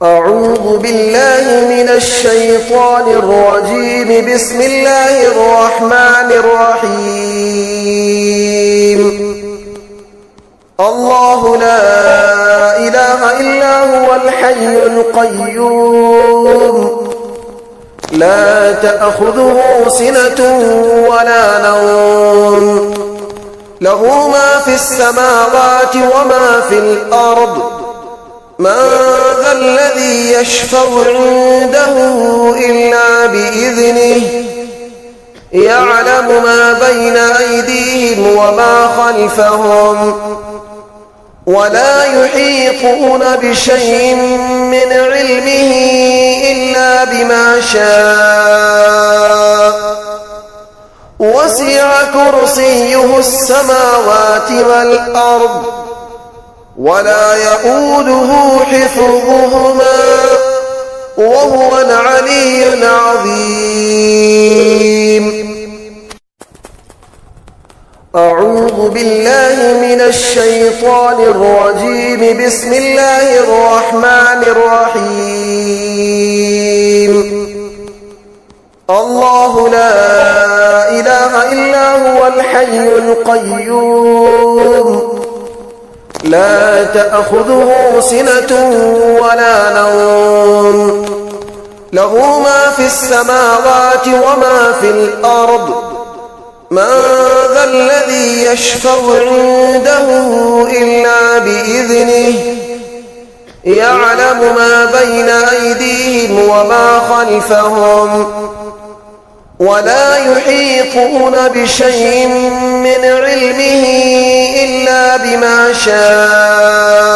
أعوذ بالله من الشيطان الرجيم. بسم الله الرحمن الرحيم. الله لا إله إلا هو الحي القيوم، لا تأخذه سنة ولا نوم، له ما في السماوات وما في الأرض. من ذا الذي يشفع عنده إلا بإذنه، يعلم ما بين أيديهم وما خلفهم، ولا يحيطون بشيء من علمه إلا بما شاء. وسع كرسيه السماوات والأرض، ولا يؤوده حفظهما، وهو العلي العظيم. أعوذ بالله من الشيطان الرجيم. بسم الله الرحمن الرحيم. الله لا إله إلا هو الحي القيوم، لا تأخذه سنة ولا نوم، له ما في السماوات وما في الأرض. من ذا الذي يشفع عنده إلا بإذنه، يعلم ما بين أيديهم وما خلفهم، ولا يحيطون بشيء من علمه إلا بما شاء.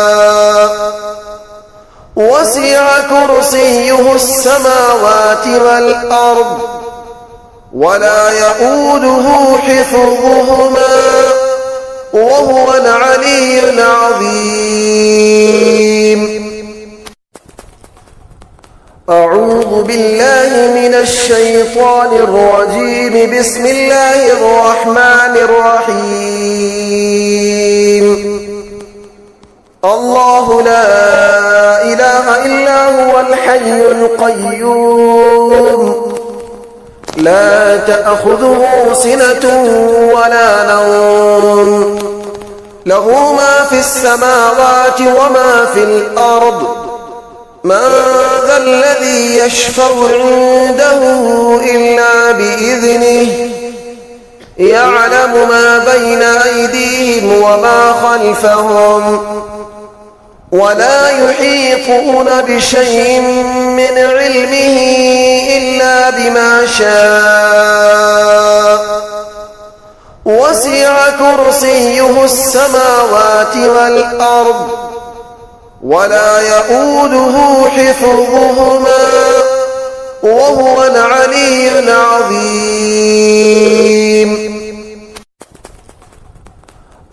وسع كرسيه السماوات والأرض، ولا يؤوده حفظهما، وهو العلي العظيم. أعوذ بالله من الشيطان الرجيم. بسم الله الرحمن الرحيم. الله لا إله إلا هو الحي القيوم، لا تأخذه سنة ولا نوم، له ما في السماوات وما في الأرض. من ذا الذي يشفع عنده إلا بإذنه، يعلم ما بين أيديهم وما خلفهم، ولا يحيطون بشيء من علمه إلا بما شاء. وسع كرسيه السماوات والأرض، ولا يؤوده حفظهما، وهو العلي العظيم.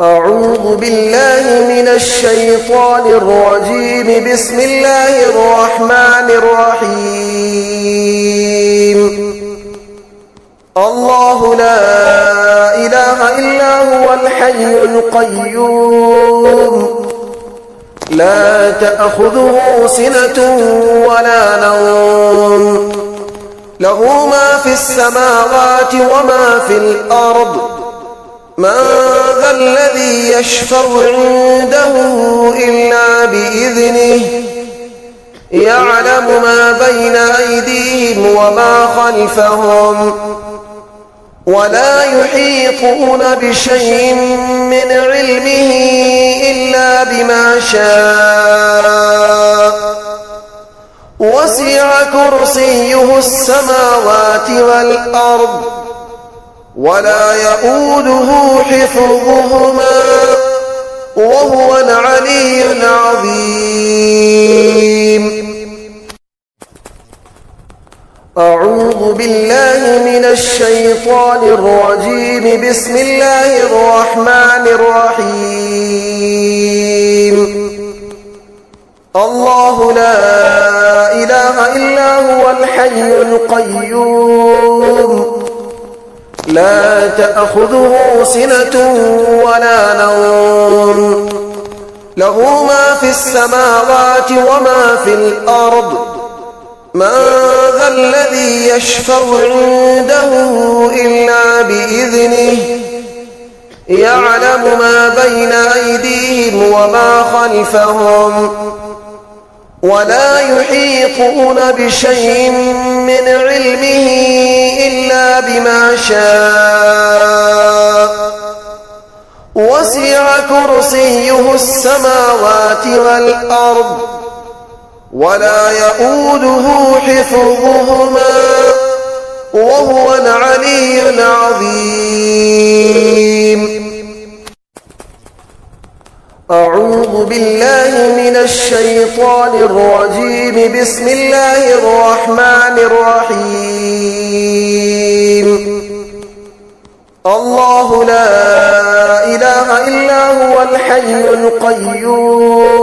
أعوذ بالله من الشيطان الرجيم. بسم الله الرحمن الرحيم. الله لا إله إلا هو الحي القيوم، لا تأخذه سنة ولا نوم، له ما في السماوات وما في الأرض. من ذا الذي يشفع عنده إلا بإذنه، يعلم ما بين أيديهم وما خلفهم، ولا يحيطون بشيء من علمه إلا بما شاء. وسع كرسيه السماوات والأرض، ولا يؤوده حفظهما، وهو العلي العظيم. أعوذ بالله من الشيطان الرجيم. بسم الله الرحمن الرحيم. الله لا إله إلا هو الحي القيوم، لا تأخذه سنة ولا نوم، له ما في السماوات وما في الأرض من ذا الذي يشفع عنده إلا بإذنه يعلم ما بين أيديهم وما خلفهم ولا يحيطون بشيء من علمه إلا بما شاء وسع كرسيه السماوات والأرض ولا يؤوده حفظهما وهو العلي العظيم. أعوذ بالله من الشيطان الرجيم. بسم الله الرحمن الرحيم. الله لا إله إلا هو الحي القيوم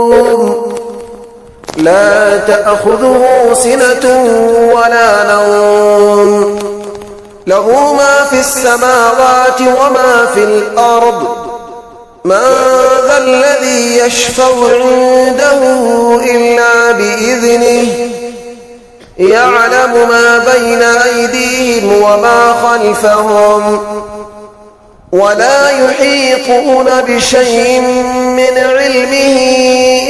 لا تأخذه سنة ولا نوم له ما في السماوات وما في الأرض من ذا الذي يشفع عنده إلا بإذنه يعلم ما بين أيديهم وما خلفهم ولا يحيطون بشيء من علمه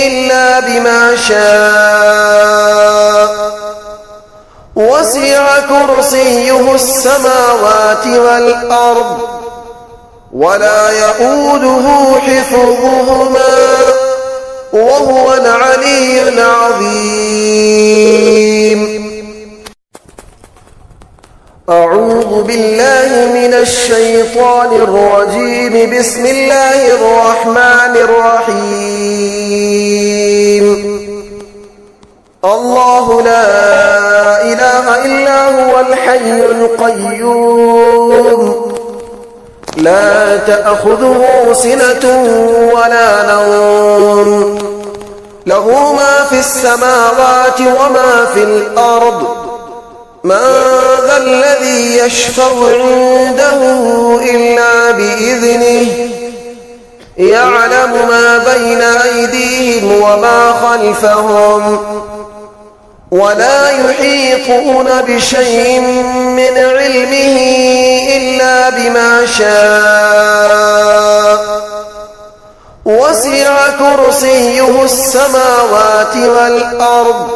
إلا بما شاء وسع كرسيه السماوات والأرض ولا يؤوده حفظهما وهو العلي العظيم. أعوذ بالله من الشيطان الرجيم. بسم الله الرحمن الرحيم. الله لا إله إلا هو الحي القيوم لا تأخذه سنة ولا نوم له ما في السماوات وما في الأرض من ذا الذي يشفع عنده إلا بإذنه يعلم ما بين أيديهم وما خلفهم ولا يحيطون بشيء من علمه إلا بما شاء وسع كرسيه السماوات والأرض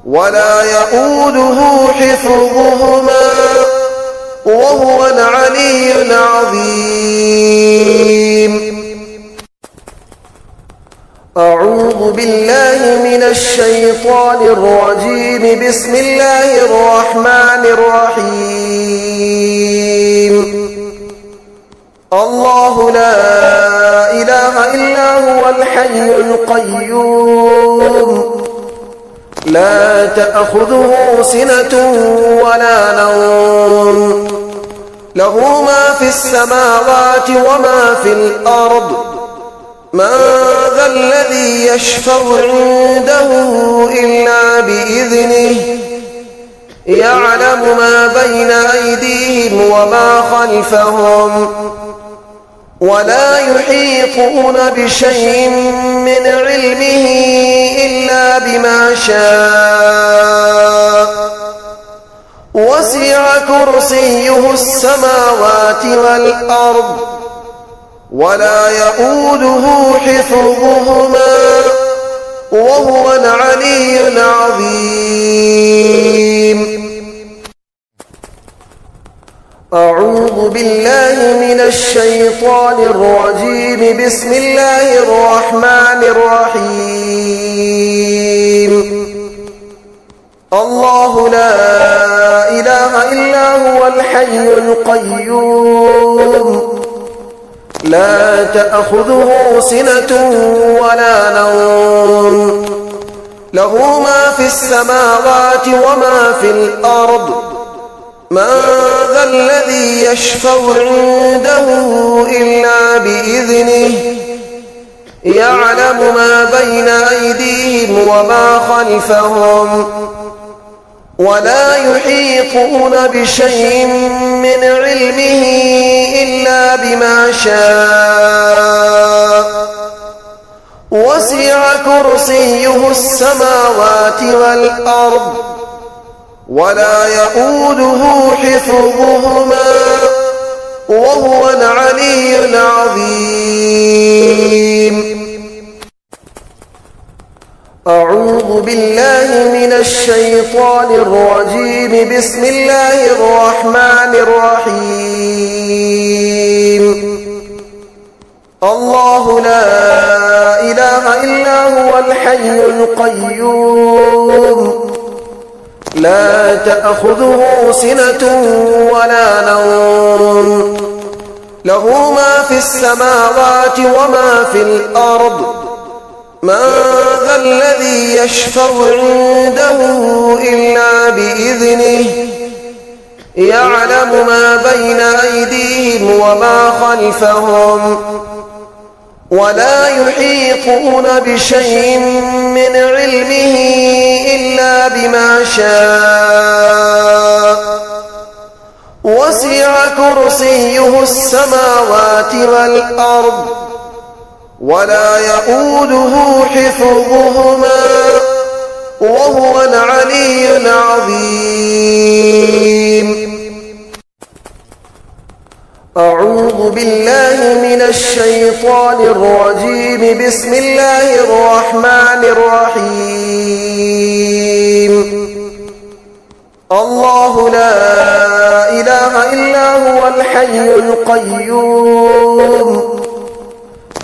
ولا يؤوده حفظهما وهو العلي العظيم. أعوذ بالله من الشيطان الرجيم. بسم الله الرحمن الرحيم. الله لا إله إلا هو الحي القيوم لا تأخذه سنة ولا نوم له ما في السماوات وما في الأرض من ذا الذي يشفع عنده إلا بإذنه يعلم ما بين أيديهم وما خلفهم ولا يحيطون بشيء من علمه إلا بما شاء وسع كرسيه السماوات والأرض ولا يؤوده حفظهما وهو العلي العظيم. أعوذ بالله من الشيطان الرجيم. بسم الله الرحمن الرحيم. الله لا إله إلا هو الحي القيوم لا تأخذه سنة ولا نوم له ما في السماوات وما في الأرض من ذا الذي يشفع عنده إلا بإذنه يعلم ما بين أيديهم وما خلفهم ولا يحيطون بشيء من علمه إلا بما شاء وسع كرسيه السماوات والأرض ولا يؤوده حفظهما وهو العلي العظيم. أعوذ بالله من الشيطان الرجيم. بسم الله الرحمن الرحيم. الله لا إله إلا هو الحي القيوم لا تأخذه سنة ولا نوم له ما في السماوات وما في الأرض من ذا الذي يشفع عنده إلا بإذنه يعلم ما بين أيديهم وما خلفهم ولا يحيطون بشيء من علمه إلا بما شاء وسع كرسيه السماوات والأرض ولا يؤوده حفظهما وهو العلي العظيم. أعوذ بالله من الشيطان الرجيم. بسم الله الرحمن الرحيم. الله لا إله إلا هو الحي القيوم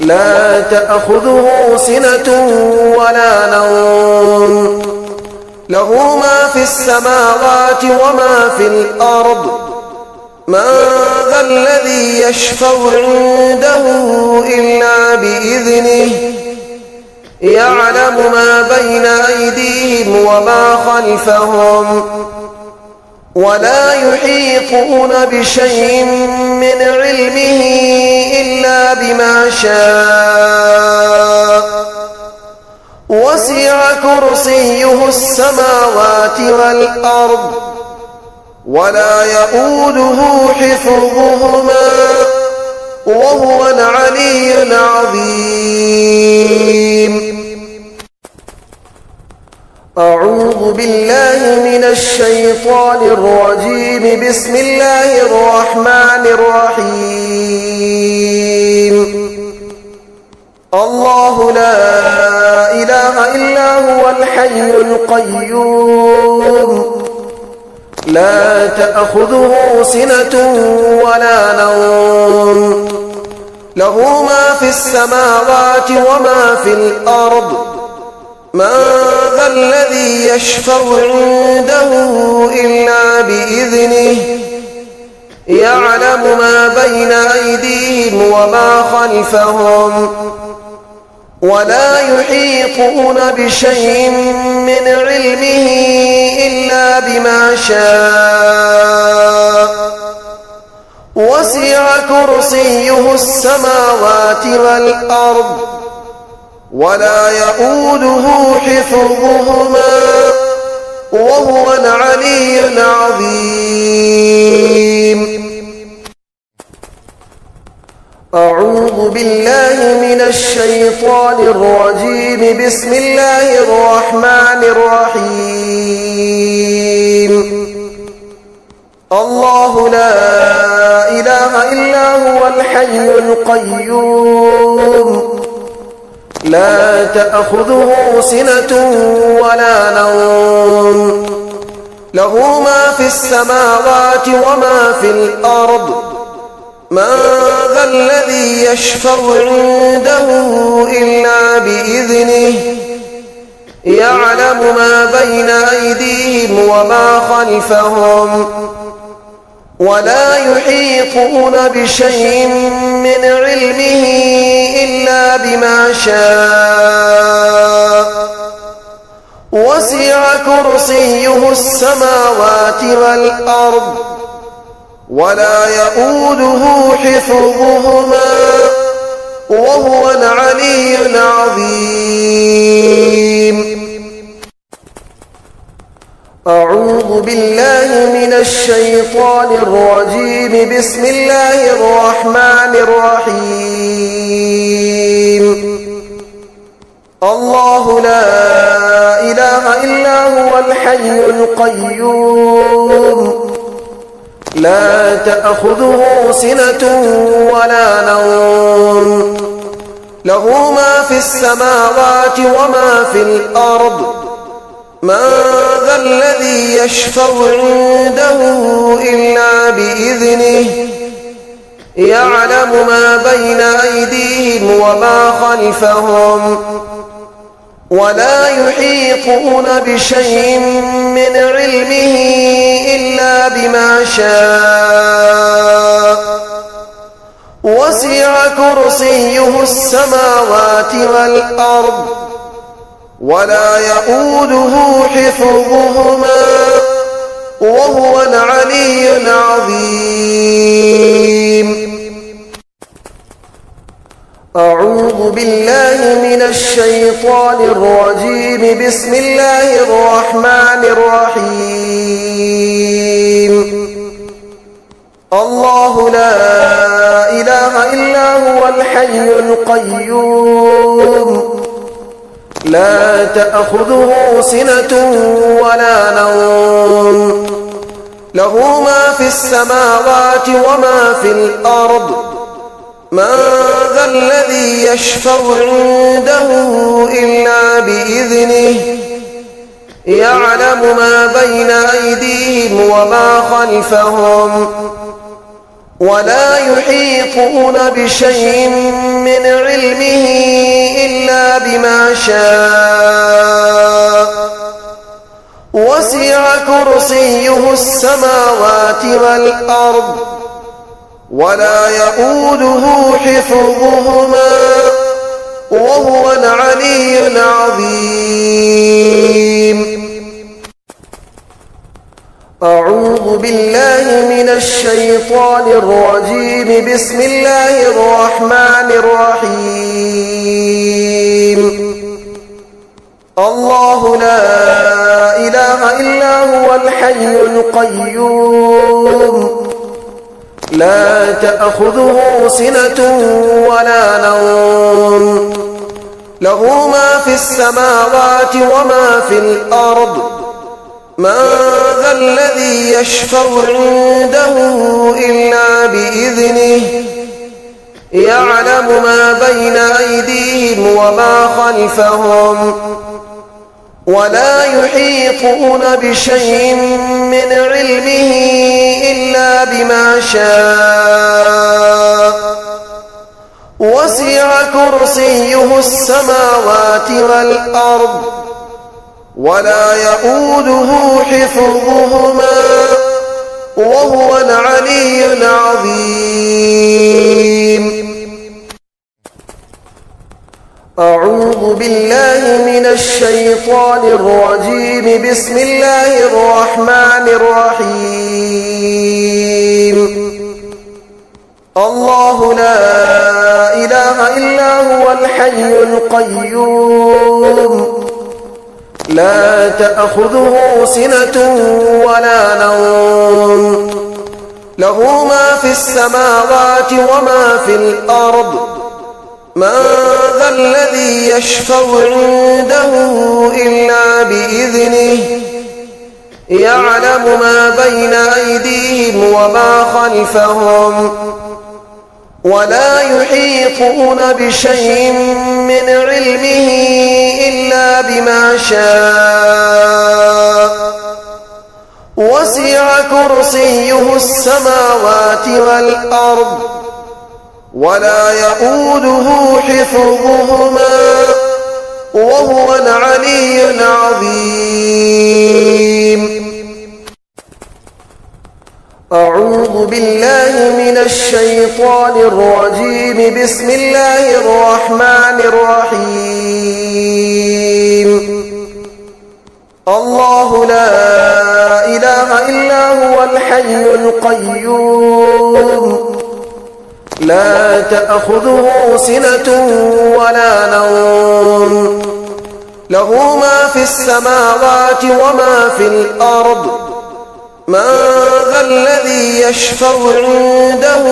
لا تأخذه سنة ولا نوم له ما في السماوات وما في الأرض من ذا الذي يشفع عنده إلا بإذنه يعلم ما بين أيديهم وما خلفهم ولا يحيطون بشيء من علمه إلا بما شاء وسع كرسيه السماوات والأرض ولا يؤوده حفظهما وهو العلي العظيم. أعوذ بالله من الشيطان الرجيم. بسم الله الرحمن الرحيم. الله لا إله إلا هو الحي القيوم لا تأخذه سنة ولا نوم له ما في السماوات وما في الأرض من ذا الذي يشفع عنده إلا بإذنه يعلم ما بين أيديهم وما خلفهم ولا يحيطون بشيء من علمه إلا بما شاء وسع كرسيه السماوات والأرض ولا يؤوده حفظهما وهو العلي العظيم. أعوذ بالله من الشيطان الرجيم. بسم الله الرحمن الرحيم. الله لا إله إلا هو الحي القيوم لا تأخذه سنة ولا نوم له ما في السماوات وما في الأرض من ذا الذي يشفع عنده إلا بإذنه يعلم ما بين أيديهم وما خلفهم ولا يحيطون بشيء من علمه إلا بما شاء وسع كرسيه السماوات والأرض ولا يؤوده حفظهما وهو العلي العظيم. أعوذ بالله من الشيطان الرجيم. بسم الله الرحمن الرحيم. الله لا إله إلا هو الحي القيوم لا تأخذه سنة ولا نوم له ما في السماوات وما في الأرض من ذا الذي يشفع عنده إلا بإذنه يعلم ما بين أيديهم وما خلفهم ولا يحيطون بشيء من علمه إلا بما شاء وسع كرسيه السماوات والأرض ولا يؤوده حفظهما وهو العلي العظيم. أعوذ بالله من الشيطان الرجيم. بسم الله الرحمن الرحيم. الله لا إله إلا هو الحي القيوم لا تأخذه سنة ولا نوم له ما في السماوات وما في الأرض من ذا الذي يشفع عنده إلا بإذنه يعلم ما بين أيديهم وما خلفهم ولا يحيطون بشيء من علمه إلا بما شاء وسع كرسيه السماوات والأرض ولا يؤوده حفظهما وهو العلي العظيم. أعوذ بالله من الشيطان الرجيم. بسم الله الرحمن الرحيم. الله لا إله إلا هو الحي القيوم لا تأخذه سنة ولا نوم له ما في السماوات وما في الأرض من ذا الذي يشفع عنده إلا بإذنه يعلم ما بين أيديهم وما خلفهم ولا يحيطون بشيء من علمه إلا بما شاء وسع كرسيه السماوات والأرض ولا يؤوده حفظهما وهو العلي العظيم. أعوذ بالله من الشيطان الرجيم. بسم الله الرحمن الرحيم. الله لا إله إلا هو الحي القيوم لا تأخذه سنة ولا نوم له ما في السماوات وما في الأرض من ذا الذي يشفع عنده إلا بإذنه يعلم ما بين أيديهم وما خلفهم ولا يحيطون بشيء من علمه إلا بما شاء وسع كرسيه السماوات والأرض ولا يؤوده حفظهما وهو العلي العظيم. أعوذ بالله من الشيطان الرجيم. بسم الله الرحمن الرحيم. الله لا إله إلا هو الحي القيوم لا تأخذه سنة ولا نوم له ما في السماوات وما في الأرض من ذا الذي يشفع عنده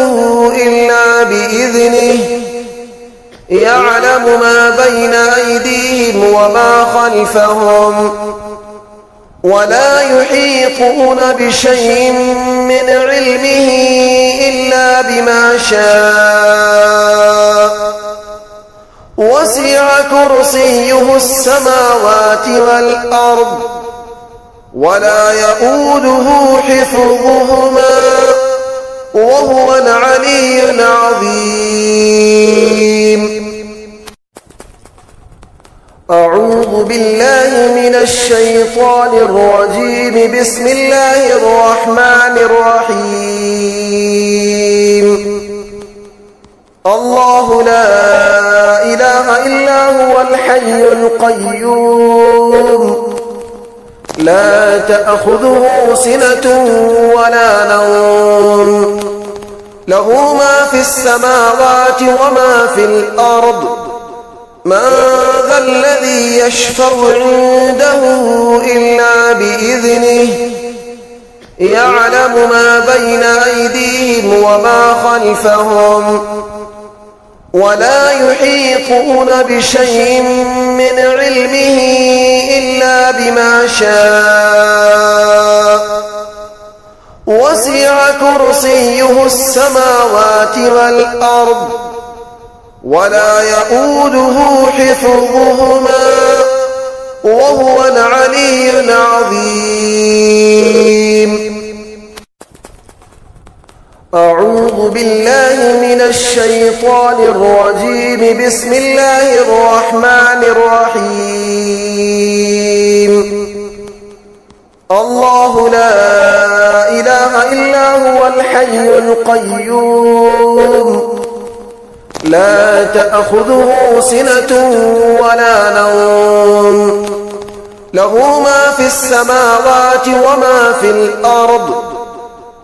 إلا بإذنه يعلم ما بين أيديهم وما خلفهم ولا يحيطون بشيء من علمه إلا بما شاء وسع كرسيه السماوات والأرض ولا يؤوده حفظهما وهو العلي العظيم. أعوذ بالله من الشيطان الرجيم. بسم الله الرحمن الرحيم. الله لا إله إلا هو الحي القيوم لا تأخذه سنة ولا نوم له ما في السماوات وما في الأرض من ذا الذي يشفع عنده إلا بإذنه يعلم ما بين أيديهم وما خلفهم ولا يحيطون بشيء من علمه إلا بما شاء وسع كرسيه السماوات والأرض ولا يؤوده حفظهما وهو العلي العظيم. أعوذ بالله من الشيطان الرجيم. بسم الله الرحمن الرحيم. الله لا إله إلا هو الحي القيوم لا تأخذه سنة ولا نوم له ما في السماوات وما في الأرض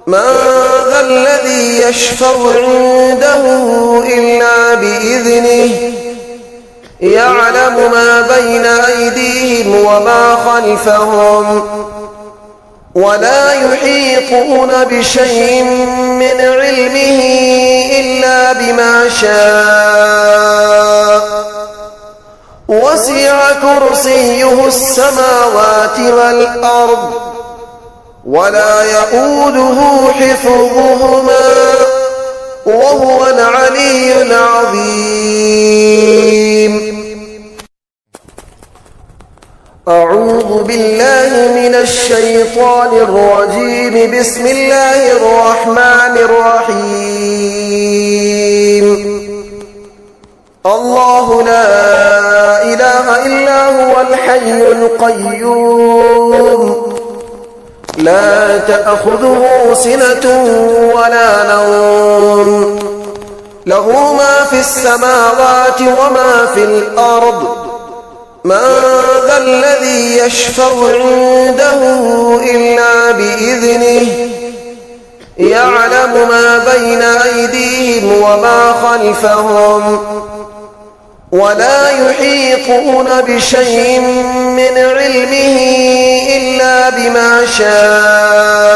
من ذا الذي يشفع عنده إلا بإذنه يعلم ما بين أيديهم وما خلفهم ولا يحيطون بشيء من علمه إلا بما شاء وسع كرسيه السماوات والأرض ولا يؤوده حفظهما وهو العلي العظيم. أعوذ بالله من الشيطان الرجيم. بسم الله الرحمن الرحيم. الله لا إله إلا هو الحي القيوم لا تأخذه سنة ولا نوم له ما في السماوات وما في الأرض من ذا الذي يشفع عنده إلا بإذنه يعلم ما بين أيديهم وما خلفهم ولا يحيطون بشيء من علمه إلا بما شاء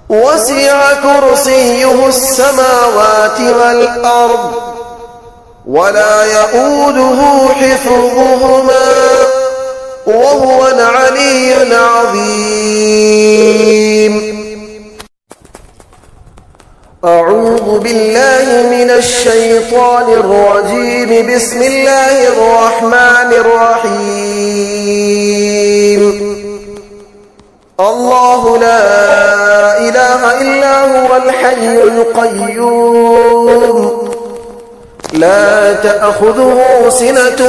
وسع كرسيه السماوات والأرض ولا يؤوده حفظهما وهو العلي العظيم. أعوذ بالله من الشيطان الرجيم. بسم الله الرحمن الرحيم. الله لا إله إلا هو الحي القيوم لا تأخذه سنة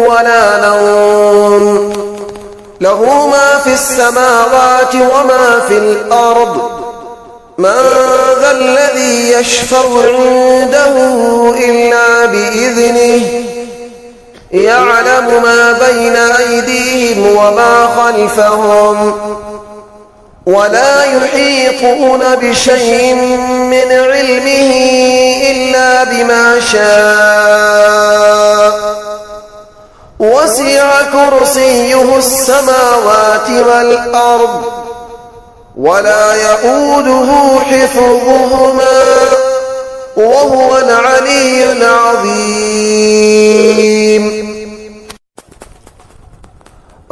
ولا نوم له ما في السماوات وما في الأرض من ذا الذي يشفع عنده إلا بإذنه يعلم ما بين أيديهم وما خلفهم ولا يحيطون بشيء من علمه إلا بما شاء وسع كرسيه السماوات والأرض ولا يؤوده حفظهما وهو العلي العظيم.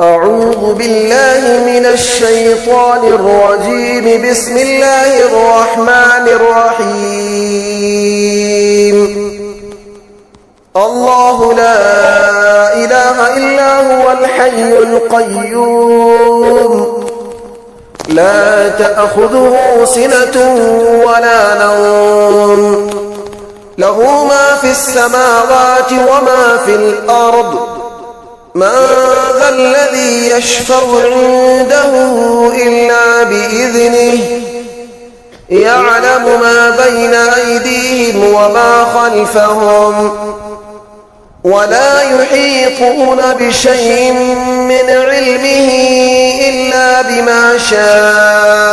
أعوذ بالله من الشيطان الرجيم. بسم الله الرحمن الرحيم. الله لا إله إلا هو الحي القيوم لا تأخذه سنة ولا نوم له ما في السماوات وما في الأرض من ذا الذي يشفع عنده إلا بإذنه يعلم ما بين أيديهم وما خلفهم ولا يحيطون بشيء من علمه إلا بما شاء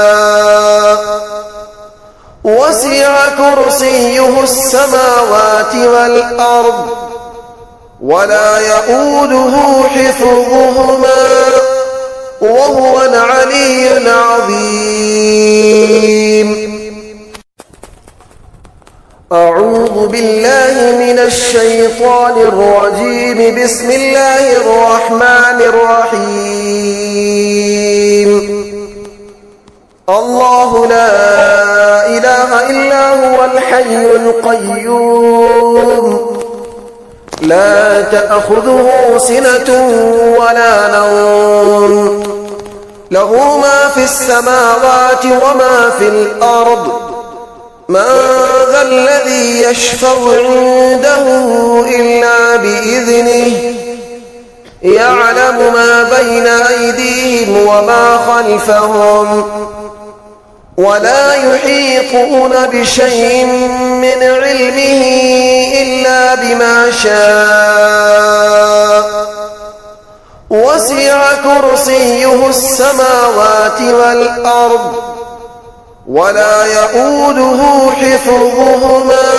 وسع كرسيه السماوات والأرض ولا يؤوده حفظهما وهو العلي العظيم. أعوذ بالله من الشيطان الرجيم. بسم الله الرحمن الرحيم. الله لا إله إلا هو الحي القيوم لا تأخذه سنة ولا نوم له ما في السماوات وما في الأرض من ذا الذي يشفع عنده إلا بإذنه يعلم ما بين أيديهم وما خلفهم ولا يحيطون بشيء من علمه إلا بما شاء وسع كرسيه السماوات والأرض ولا يؤوده حفظهما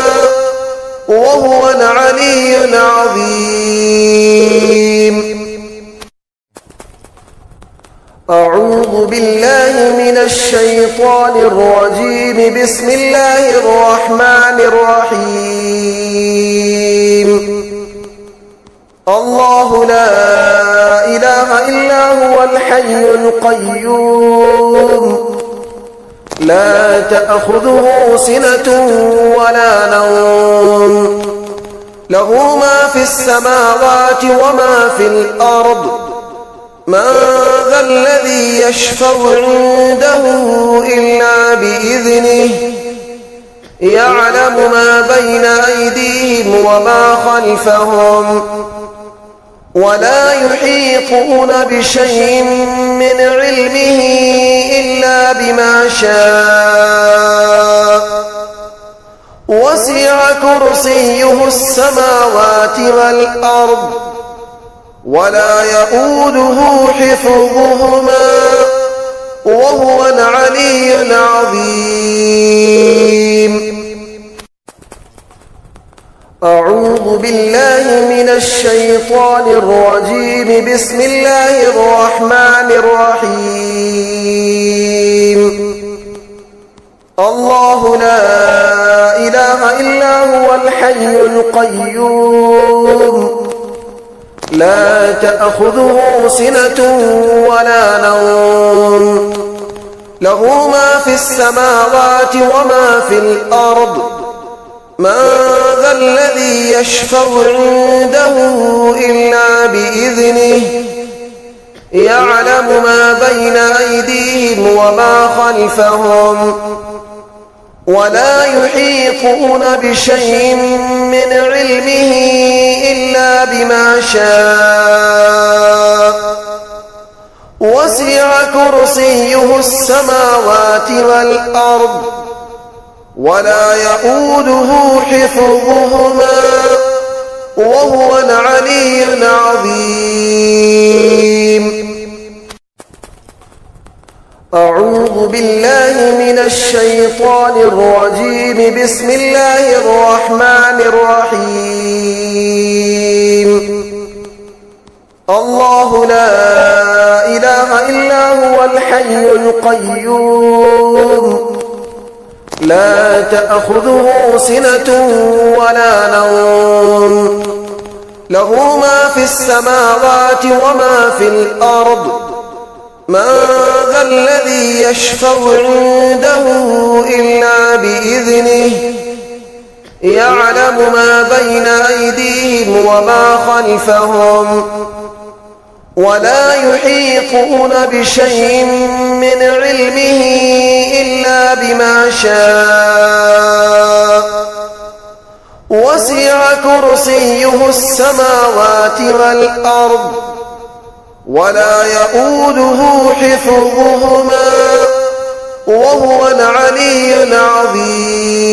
وهو العلي العظيم. أعوذ بالله من الشيطان الرجيم. بسم الله الرحمن الرحيم. الله لا إله إلا هو الحي القيوم لا تأخذه سنة ولا نوم له ما في السماوات وما في الأرض من ذا الذي يشفع عنده إلا بإذنه يعلم ما بين أيديهم وما خلفهم ولا يحيطون بشيء من علمه إلا بما شاء وسع كرسيه السماوات والأرض ولا يؤوده حفظهما وهو العلي العظيم. أعوذ بالله من الشيطان الرجيم. بسم الله الرحمن الرحيم. الله لا إله إلا هو الحي القيوم لا تأخذه سنة ولا نوم له ما في السماوات وما في الأرض من ذا الذي يشفع عنده إلا بإذنه يعلم ما بين أيديهم وما خلفهم ولا يحيطون بشيء من علمه إلا بما شاء وسع كرسيه السماوات والأرض ولا يؤوده حفظهما وهو العلي العظيم. أعوذ بالله من الشيطان الرجيم. بسم الله الرحمن الرحيم. الله لا إله إلا هو الحي القيوم لا تأخذه سنة ولا نوم له ما في السماوات وما في الأرض من ذا الذي يشفع عنده إلا بإذنه يعلم ما بين أيديهم وما خلفهم ولا يحيطون بشيء من علمه إلا بما شاء وسع كرسيه السماوات والأرض ولا يؤوده حفظهما وهو العلي العظيم